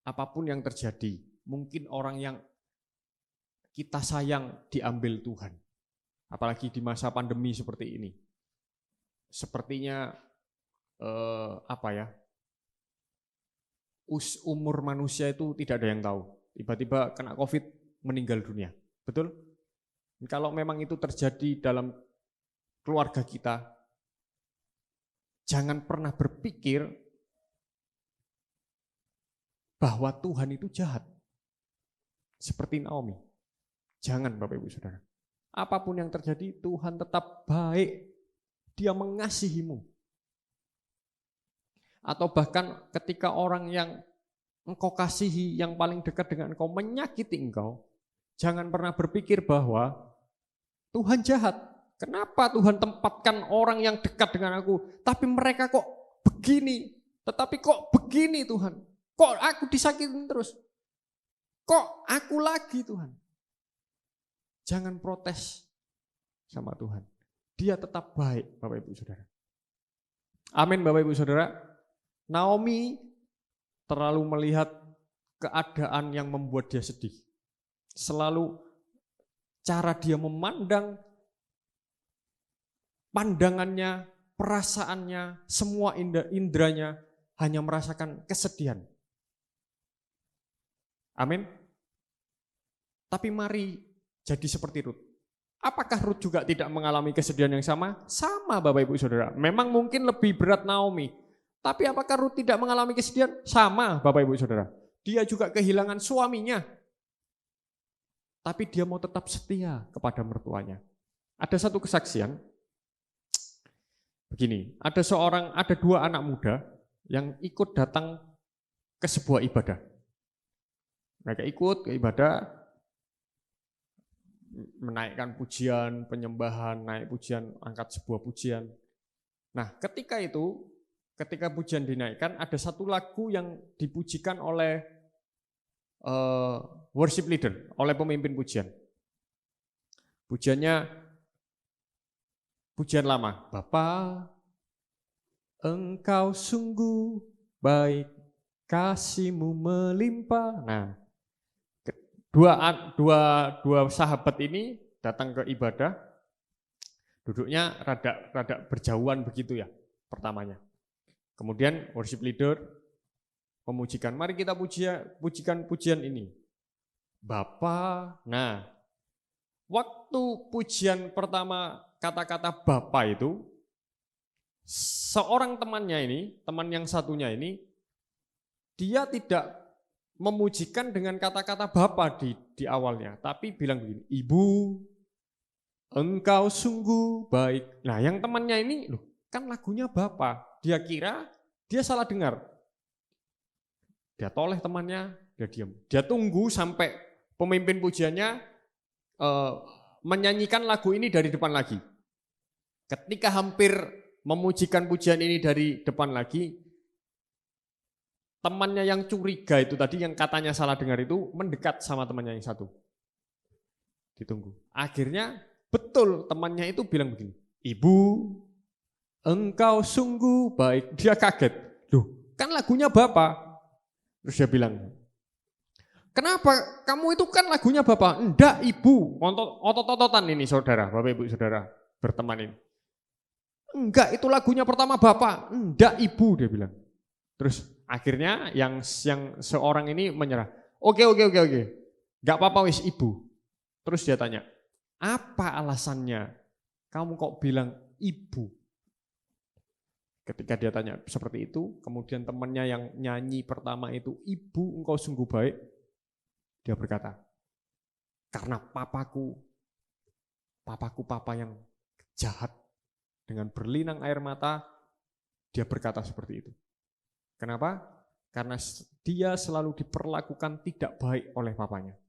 S3: Apapun yang terjadi, mungkin orang yang kita sayang diambil Tuhan. Apalagi di masa pandemi seperti ini. Sepertinya umur manusia itu tidak ada yang tahu. Tiba-tiba kena COVID, meninggal dunia. Betul? Kalau memang itu terjadi dalam keluarga kita, jangan pernah berpikir bahwa Tuhan itu jahat. Seperti Naomi. Jangan Bapak Ibu Saudara. Apapun yang terjadi, Tuhan tetap baik. Dia mengasihimu. atau bahkan ketika orang yang engkau kasihi, yang paling dekat dengan engkau menyakiti engkau, jangan pernah berpikir bahwa Tuhan jahat. Kenapa Tuhan tempatkan orang yang dekat dengan aku, tapi mereka kok begini, tetapi kok begini Tuhan, kok aku disakitin terus, kok aku lagi Tuhan. Jangan protes sama Tuhan, Dia tetap baik Bapak Ibu Saudara. Amin Bapak Ibu Saudara. Naomi terlalu melihat keadaan yang membuat dia sedih. Selalu cara dia memandang, pandangannya, perasaannya, semua indranya hanya merasakan kesedihan. Amin. Tapi mari jadi seperti Rut. Apakah Rut juga tidak mengalami kesedihan yang sama? Sama Bapak Ibu Saudara. Memang mungkin lebih berat Naomi. Tapi apakah Rut tidak mengalami kesedihan? Sama Bapak Ibu Saudara. Dia juga kehilangan suaminya. Tapi dia mau tetap setia kepada mertuanya. Ada satu kesaksian. Begini, ada dua anak muda yang ikut datang ke sebuah ibadah. Mereka ikut ke ibadah, menaikkan pujian, penyembahan, naik pujian, angkat sebuah pujian. Nah, ketika pujian dinaikkan, ada satu lagu yang dipujikan oleh worship leader, oleh pemimpin pujian. Pujiannya pujian lama. Bapa, Engkau sungguh baik, kasih-Mu melimpah. Nah, dua sahabat ini datang ke ibadah, duduknya rada berjauhan begitu ya, pertamanya. Kemudian worship leader memujikan, mari kita pujikan pujian ini. Bapa. Nah, waktu pujian pertama kata-kata Bapa itu, seorang temannya ini, teman yang satunya ini, dia tidak memujikan dengan kata-kata Bapa di awalnya, tapi bilang begini, Ibu, Engkau sungguh baik. Nah, yang temannya ini, loh, kan lagunya Bapa. Dia kira dia salah dengar. Dia toleh temannya, dia diam. Dia tunggu sampai pemimpin pujiannya menyanyikan lagu ini dari depan lagi. Ketika hampir memujikan pujian ini dari depan lagi, temannya yang curiga itu tadi, yang katanya salah dengar itu, mendekat sama temannya yang satu. Ditunggu. Akhirnya betul temannya itu bilang begini, Ibu, Engkau sungguh baik. Dia kaget. Loh, kan lagunya Bapak. Terus dia bilang, kenapa? Kamu itu kan lagunya Bapak. Enggak, Ibu. Otot-ototan ini saudara, Bapak Ibu Saudara berteman ini. Enggak, itu lagunya pertama Bapak. Enggak, Ibu, dia bilang. Terus akhirnya yang seorang ini menyerah. Oke. Enggak apa-apa wis, Ibu. Terus dia tanya, apa alasannya kamu kok bilang Ibu? Ketika dia tanya seperti itu, kemudian temannya yang nyanyi pertama itu, Ibu, Engkau sungguh baik. Dia berkata, karena papaku papa yang jahat, dengan berlinang air mata, dia berkata seperti itu. Kenapa? Karena dia selalu diperlakukan tidak baik oleh papanya.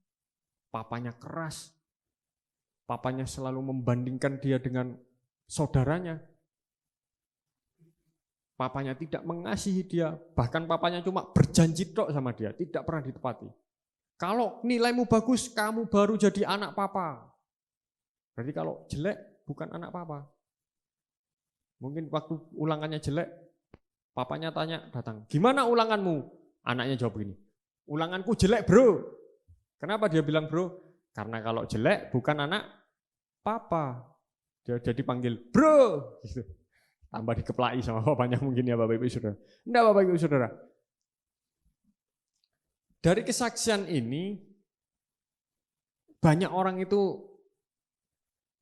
S3: Papanya keras. Papanya selalu membandingkan dia dengan saudaranya. Papanya tidak mengasihi dia, bahkan papanya cuma berjanji tok sama dia, tidak pernah ditepati. Kalau nilaimu bagus, kamu baru jadi anak papa. Berarti kalau jelek, bukan anak papa. Mungkin waktu ulangannya jelek, papanya datang, gimana ulanganmu? Anaknya jawab begini, ulanganku jelek bro. Kenapa dia bilang bro? Karena kalau jelek, bukan anak papa. Dia jadi panggil bro. Gitu. Tambah dikeplai sama bapaknya mungkin ya Bapak Ibu Saudara. Enggak Bapak Ibu Saudara. Dari kesaksian ini, banyak orang itu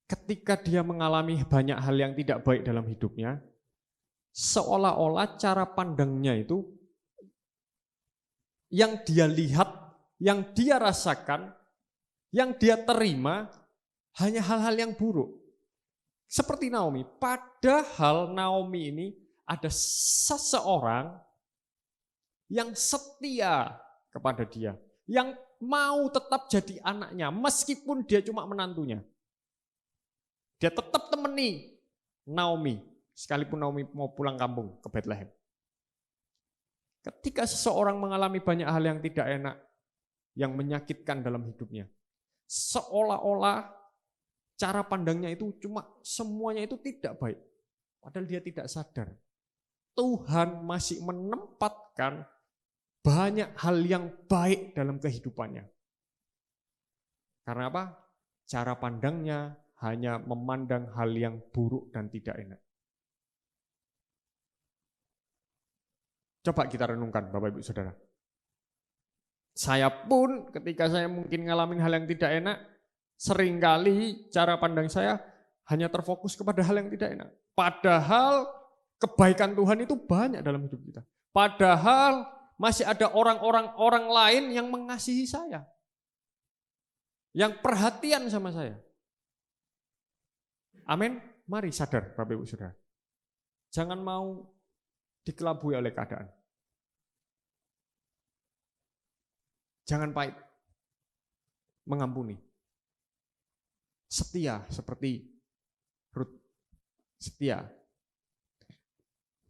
S3: ketika dia mengalami banyak hal yang tidak baik dalam hidupnya, seolah-olah cara pandangnya itu, yang dia lihat, yang dia rasakan, yang dia terima, hanya hal-hal yang buruk. Seperti Naomi, padahal Naomi ini ada seseorang yang setia kepada dia, yang mau tetap jadi anaknya meskipun dia cuma menantunya. Dia tetap temani Naomi, sekalipun Naomi mau pulang kampung ke Bethlehem. Ketika seseorang mengalami banyak hal yang tidak enak, yang menyakitkan dalam hidupnya, seolah-olah cara pandangnya itu cuma semuanya itu tidak baik. Padahal dia tidak sadar. Tuhan masih menempatkan banyak hal yang baik dalam kehidupannya. Karena apa? Cara pandangnya hanya memandang hal yang buruk dan tidak enak. Coba kita renungkan Bapak Ibu Saudara. Saya pun ketika saya mungkin ngalamin hal yang tidak enak, seringkali cara pandang saya hanya terfokus kepada hal yang tidak enak. Padahal kebaikan Tuhan itu banyak dalam hidup kita. Padahal masih ada orang lain yang mengasihi saya. Yang perhatian sama saya. Amin. Mari sadar Bapak Ibu Saudara. Jangan mau dikelabui oleh keadaan. Jangan pahit. Mengampuni. Setia seperti Rut. Setia.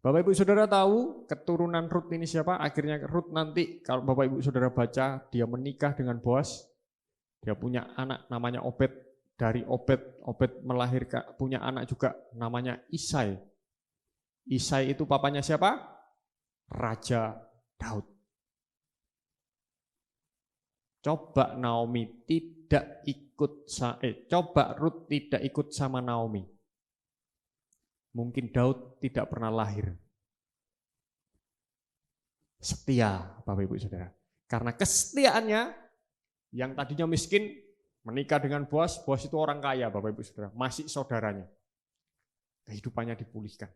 S3: Bapak Ibu Saudara tahu keturunan Rut ini siapa? Akhirnya Rut nanti kalau Bapak Ibu Saudara baca, dia menikah dengan Boas. Dia punya anak namanya Obed. Dari Obed melahirkan punya anak juga namanya Isai. Isai itu papanya siapa? Raja Daud. Coba Naomi tidak ikut coba Rut tidak ikut sama Naomi. Mungkin Daud tidak pernah lahir. Setia Bapak Ibu Saudara. Karena kesetiaannya yang tadinya miskin menikah dengan Boas itu orang kaya Bapak Ibu Saudara, masih saudaranya. Kehidupannya dipulihkan.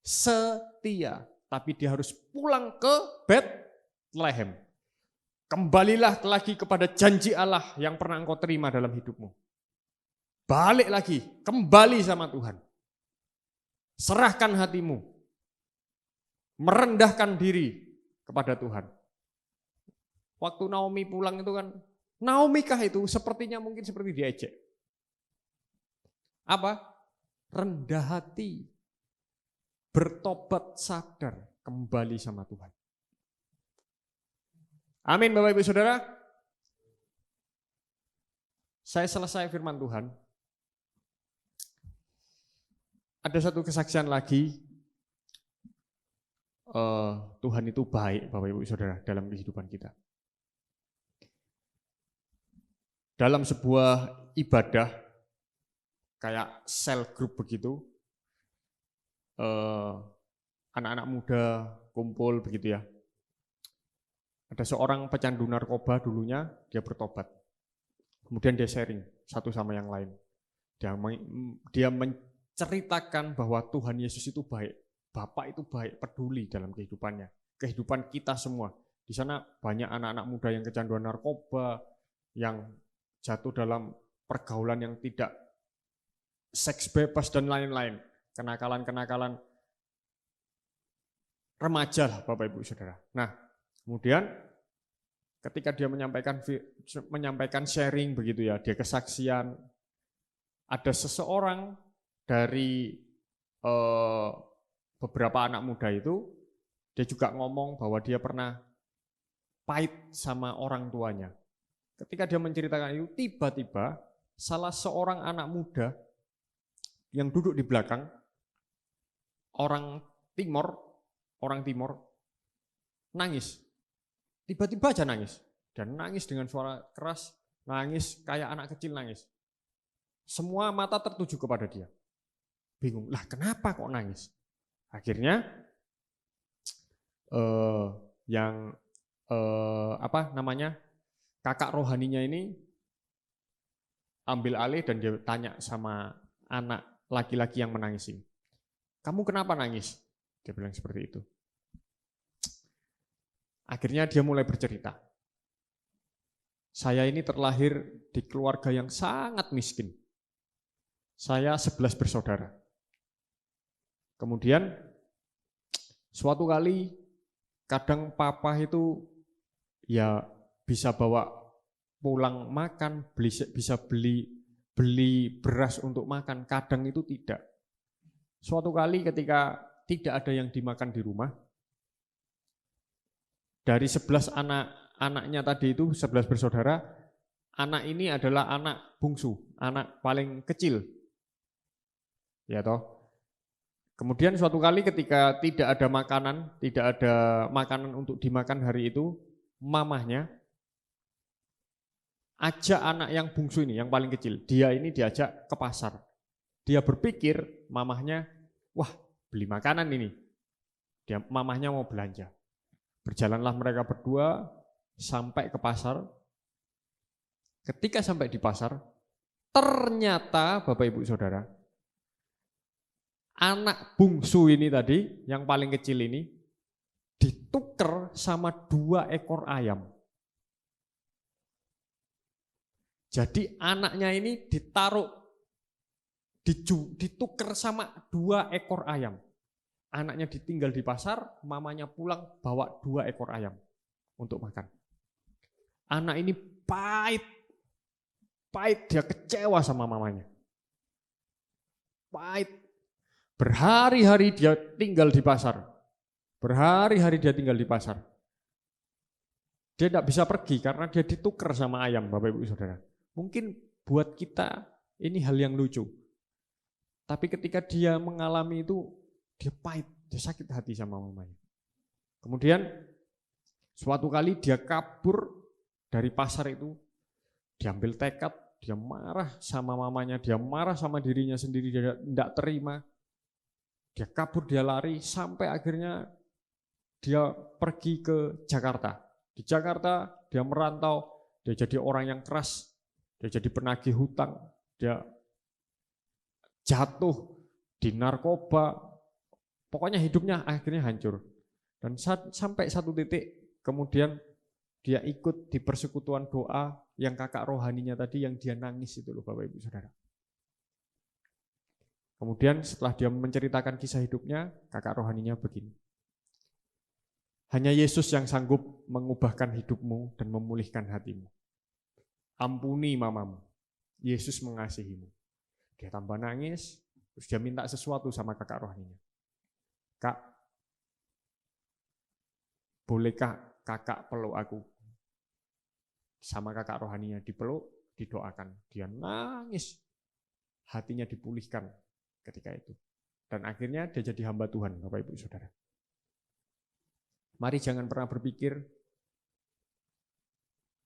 S3: Setia, tapi dia harus pulang ke Bethlehem. Kembalilah lagi kepada janji Allah yang pernah engkau terima dalam hidupmu. Balik lagi, kembali sama Tuhan. Serahkan hatimu. Merendahkan diri kepada Tuhan. Waktu Naomi pulang itu kan, Naomi kah itu sepertinya mungkin seperti diejek. Apa? Rendah hati. Bertobat sadar kembali sama Tuhan. Amin Bapak Ibu Saudara. Saya selesai firman Tuhan. Ada satu kesaksian lagi. Tuhan itu baik Bapak Ibu Saudara dalam kehidupan kita. Dalam sebuah ibadah kayak sel group begitu, anak-anak muda kumpul begitu ya. Ada seorang pecandu narkoba dulunya, dia bertobat. Kemudian dia sharing satu sama yang lain. Dia menceritakan bahwa Tuhan Yesus itu baik, Bapa itu baik, peduli dalam kehidupannya, kehidupan kita semua. Di sana banyak anak-anak muda yang kecanduan narkoba, yang jatuh dalam pergaulan yang tidak seks bebas dan lain-lain. Kenakalan-kenakalan remaja lah Bapak Ibu Saudara. Nah, kemudian ketika dia menyampaikan sharing begitu ya, dia kesaksian, ada seseorang dari beberapa anak muda itu, dia juga ngomong bahwa dia pernah pahit sama orang tuanya. Ketika dia menceritakan itu, tiba-tiba salah seorang anak muda yang duduk di belakang, orang timur, nangis. Tiba-tiba aja nangis. Dan nangis dengan suara keras, nangis kayak anak kecil nangis. Semua mata tertuju kepada dia. Bingung, lah kenapa kok nangis? Akhirnya kakak rohaninya ini ambil alih dan dia tanya sama anak laki-laki yang menangis ini. Kamu kenapa nangis? Dia bilang seperti itu. Akhirnya dia mulai bercerita. Saya ini terlahir di keluarga yang sangat miskin. Saya 11 bersaudara. Kemudian suatu kali kadang papa itu ya bisa bawa pulang makan, bisa beli beras untuk makan, kadang itu tidak. Suatu kali ketika tidak ada yang dimakan di rumah, dari 11 anaknya tadi itu, 11 bersaudara, anak ini adalah anak bungsu, anak paling kecil. Ya toh. Kemudian suatu kali ketika tidak ada makanan untuk dimakan hari itu, mamahnya ajak anak yang bungsu ini, yang paling kecil, dia ini diajak ke pasar. Dia berpikir mamahnya, wah beli makanan ini. Mamahnya mau belanja. Berjalanlah mereka berdua sampai ke pasar. Ketika sampai di pasar, ternyata Bapak Ibu Saudara, anak bungsu ini tadi, yang paling kecil ini, ditukar sama 2 ekor ayam. Jadi anaknya ini ditukar sama 2 ekor ayam. Anaknya ditinggal di pasar, mamanya pulang bawa 2 ekor ayam untuk makan. Anak ini pahit, dia kecewa sama mamanya. Pahit. Berhari-hari dia tinggal di pasar. Dia tidak bisa pergi karena dia ditukar sama ayam, Bapak Ibu Saudara. Mungkin buat kita ini hal yang lucu. Tapi ketika dia mengalami itu, dia pahit, dia sakit hati sama mamanya. Kemudian suatu kali dia kabur dari pasar itu, diambil tekad, dia marah sama mamanya, dia marah sama dirinya sendiri, dia tidak terima. Dia kabur, dia lari, sampai akhirnya dia pergi ke Jakarta. Di Jakarta dia merantau, dia jadi orang yang keras, dia jadi penagih hutang, dia jatuh di narkoba, pokoknya hidupnya akhirnya hancur. Dan sampai satu titik kemudian dia ikut di persekutuan doa yang kakak rohaninya tadi yang dia nangis itu loh Bapak Ibu Saudara. Kemudian setelah dia menceritakan kisah hidupnya, kakak rohaninya begini. Hanya Yesus yang sanggup mengubahkan hidupmu dan memulihkan hatimu. Ampuni mamamu, Yesus mengasihimu. Dia tambah nangis, terus dia minta sesuatu sama kakak rohaninya. Kak, bolehkah kakak peluk aku? Sama kakak rohaninya dipeluk, didoakan. Dia nangis, hatinya dipulihkan ketika itu. Dan akhirnya dia jadi hamba Tuhan, Bapak Ibu Saudara. Mari jangan pernah berpikir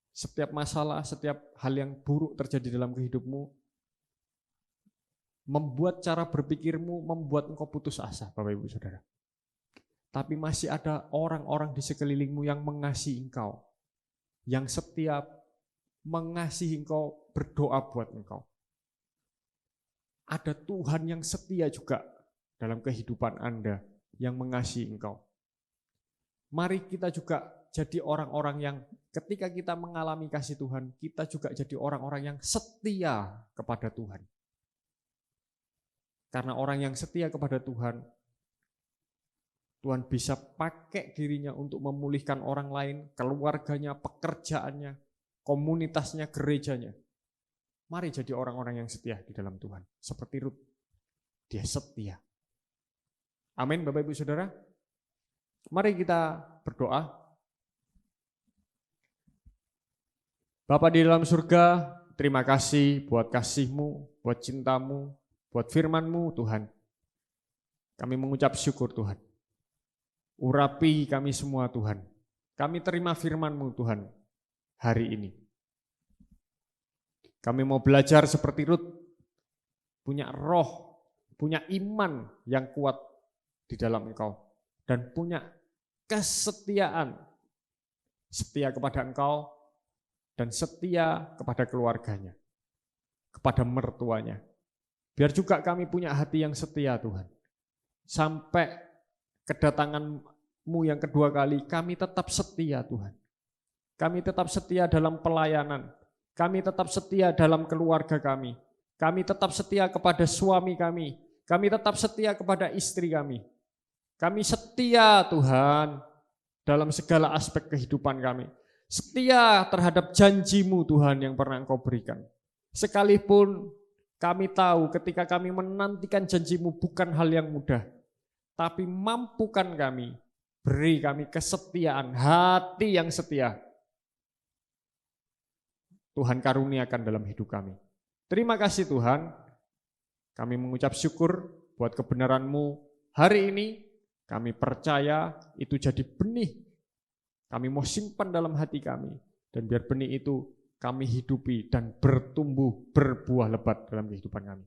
S3: setiap masalah, setiap hal yang buruk terjadi dalam hidupmu membuat cara berpikirmu, membuat engkau putus asa, Bapak Ibu Saudara. Tapi masih ada orang-orang di sekelilingmu yang mengasihi engkau, yang setia mengasihi engkau, berdoa buat engkau. Ada Tuhan yang setia juga dalam kehidupan Anda yang mengasihi engkau. Mari kita juga jadi orang-orang yang ketika kita mengalami kasih Tuhan, kita juga jadi orang-orang yang setia kepada Tuhan. Karena orang yang setia kepada Tuhan, Tuhan bisa pakai dirinya untuk memulihkan orang lain, keluarganya, pekerjaannya, komunitasnya, gerejanya. Mari jadi orang-orang yang setia di dalam Tuhan. Seperti Rut, dia setia. Amin Bapak Ibu Saudara. Mari kita berdoa. Bapa di dalam surga, terima kasih buat kasih-Mu, buat cinta-Mu, buat firman-Mu Tuhan. Kami mengucap syukur Tuhan. Urapi kami semua Tuhan. Kami terima firman-Mu Tuhan hari ini. Kami mau belajar seperti Rut, punya roh, punya iman yang kuat di dalam Engkau, dan punya kesetiaan, setia kepada Engkau, dan setia kepada keluarganya, kepada mertuanya. Biar juga kami punya hati yang setia Tuhan. Sampai kedatangan-Mu yang kedua kali, kami tetap setia Tuhan. Kami tetap setia dalam pelayanan. Kami tetap setia dalam keluarga kami. Kami tetap setia kepada suami kami. Kami tetap setia kepada istri kami. Kami setia Tuhan dalam segala aspek kehidupan kami. Setia terhadap janji-Mu Tuhan yang pernah Engkau berikan. Sekalipun kami tahu ketika kami menantikan janji-Mu bukan hal yang mudah. Tapi mampukan kami, beri kami kesetiaan, hati yang setia. Tuhan karuniakan dalam hidup kami. Terima kasih Tuhan, kami mengucap syukur buat kebenaran-Mu hari ini. Kami percaya itu jadi benih. Kami mau simpan dalam hati kami. Dan biar benih itu kami hidupi dan bertumbuh, berbuah lebat dalam kehidupan kami.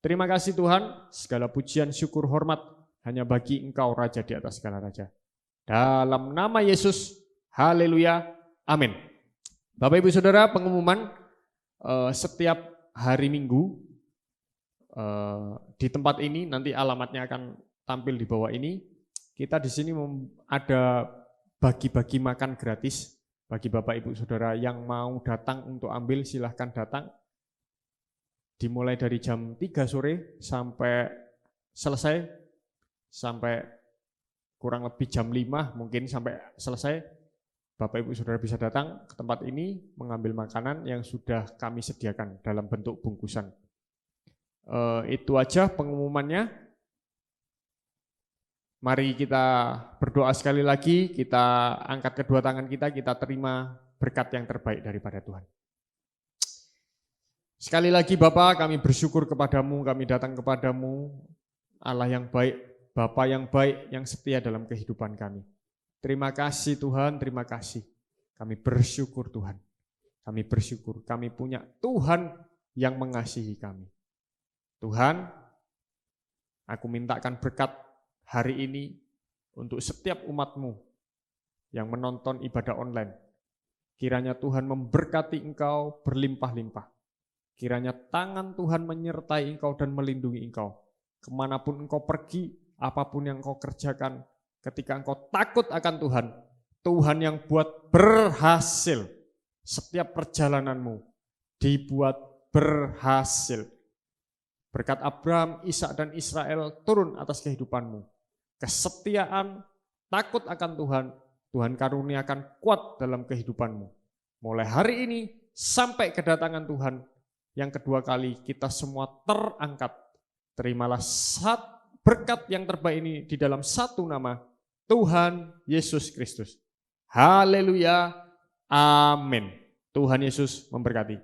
S3: Terima kasih Tuhan, segala pujian, syukur, hormat hanya bagi Engkau Raja di atas segala Raja. Dalam nama Yesus, haleluya, amin. Bapak Ibu Saudara, pengumuman setiap hari Minggu di tempat ini, nanti alamatnya akan tampil di bawah ini. Kita di sini ada bagi-bagi makan gratis bagi Bapak Ibu Saudara yang mau datang untuk ambil, silahkan datang. Dimulai dari jam 3 sore sampai selesai, sampai kurang lebih jam 5 mungkin sampai selesai. Bapak Ibu Saudara bisa datang ke tempat ini mengambil makanan yang sudah kami sediakan dalam bentuk bungkusan. Itu aja pengumumannya. Mari kita berdoa sekali lagi, kita angkat kedua tangan kita terima berkat yang terbaik daripada Tuhan. Sekali lagi Bapa, kami bersyukur kepadamu, kami datang kepadamu, Allah yang baik, Bapa yang baik, yang setia dalam kehidupan kami. Terima kasih Tuhan, terima kasih. Kami bersyukur Tuhan, kami bersyukur, kami punya Tuhan yang mengasihi kami. Tuhan, aku mintakan berkat hari ini untuk setiap umat-Mu yang menonton ibadah online. Kiranya Tuhan memberkati Engkau berlimpah-limpah. Kiranya tangan Tuhan menyertai Engkau dan melindungi Engkau. Kemanapun Engkau pergi, apapun yang Engkau kerjakan, ketika Engkau takut akan Tuhan, Tuhan yang buat berhasil. Setiap perjalananmu dibuat berhasil. Berkat Abraham, Ishak dan Israel turun atas kehidupanmu. Kesetiaan, takut akan Tuhan, Tuhan karuniakan kuat dalam kehidupanmu. Mulai hari ini sampai kedatangan Tuhan yang kedua kali, kita semua terangkat. Terimalah berkat yang terbaik ini di dalam satu nama, Tuhan Yesus Kristus. Haleluya, amin. Tuhan Yesus memberkati.